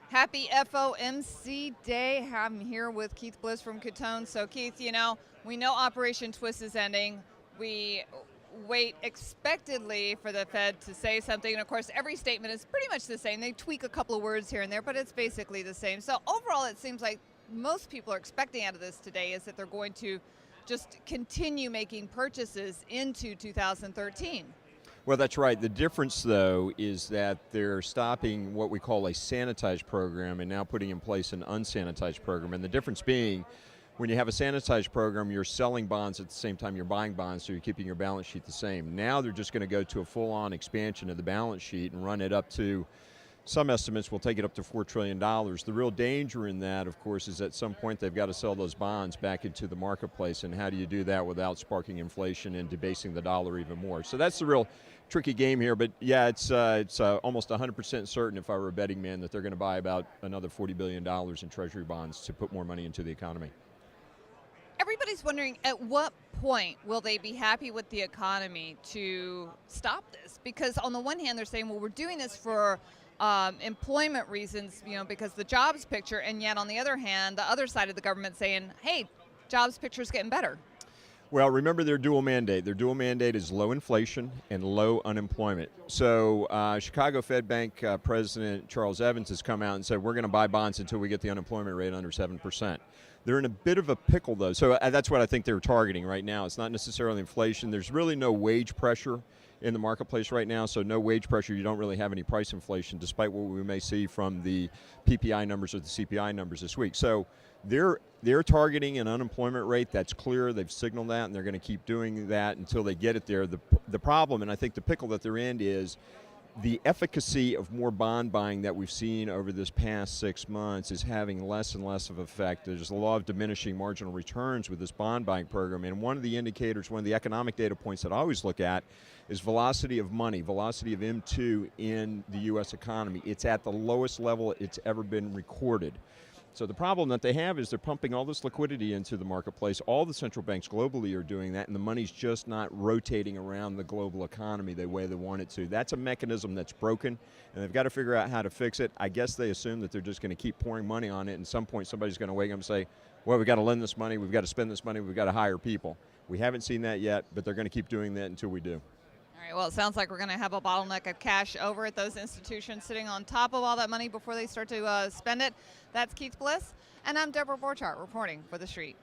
Happy FOMC Day. I'm here with Keith Bliss from Catone. So, Keith, we know Operation Twist is ending. We wait expectedly for the Fed to say something. And, of course, every statement is pretty much the same. They tweak a couple of words here and there, but it's basically the same. So, overall, it seems like most people are expecting out of this today is that they're going to just continue making purchases into 2013. Well, that's right. The difference, though, is that they're stopping what we call a sanitized program and now putting in place an unsanitized program. And the difference being, when you have a sanitized program, you're selling bonds at the same time you're buying bonds, so you're keeping your balance sheet the same. Now they're just going to go to a full-on expansion of the balance sheet and run it up to, some estimates will take it up to $4 trillion. The real danger in that, of course, is at some point they've got to sell those bonds back into the marketplace, and how do you do that without sparking inflation and debasing the dollar even more? So that's the real tricky game here, but yeah, it's almost 100% certain, if I were a betting man, that they're going to buy about another $40 billion in Treasury bonds to put more money into the economy. Everybody's wondering, at what point will they be happy with the economy to stop this? Because on the one hand, they're saying, well, we're doing this for employment reasons, because the jobs picture, and yet on the other hand, the other side of the government saying, hey, jobs picture's getting better. Well, remember their dual mandate. Their dual mandate is low inflation and low unemployment. So Chicago Fed Bank President Charles Evans has come out and said, we're going to buy bonds until we get the unemployment rate under 7%. They're in a bit of a pickle, though. So that's what I think they're targeting right now. It's not necessarily inflation. There's really no wage pressure in the marketplace right now, so no wage pressure. You don't really have any price inflation, despite what we may see from the PPI numbers or the CPI numbers this week. So they're targeting an unemployment rate that's clear. They've signaled that, and they're going to keep doing that until they get it there. The problem, and I think the pickle that they're in, is the efficacy of more bond buying that we've seen over this past 6 months is having less and less of effect. There's a law of diminishing marginal returns with this bond buying program, and one of the indicators, one of the economic data points that I always look at is velocity of money, velocity of M2 in the U.S. economy. It's at the lowest level it's ever been recorded. So the problem that they have is they're pumping all this liquidity into the marketplace. All the central banks globally are doing that, and the money's just not rotating around the global economy the way they want it to. That's a mechanism that's broken, and they've got to figure out how to fix it. I guess they assume that they're just going to keep pouring money on it, and at some point somebody's going to wake up and say, well, we've got to lend this money, we've got to spend this money, we've got to hire people. We haven't seen that yet, but they're going to keep doing that until we do. All right, well, it sounds like we're going to have a bottleneck of cash over at those institutions sitting on top of all that money before they start to spend it. That's Keith Bliss, and I'm Deborah Borchardt reporting for The Street.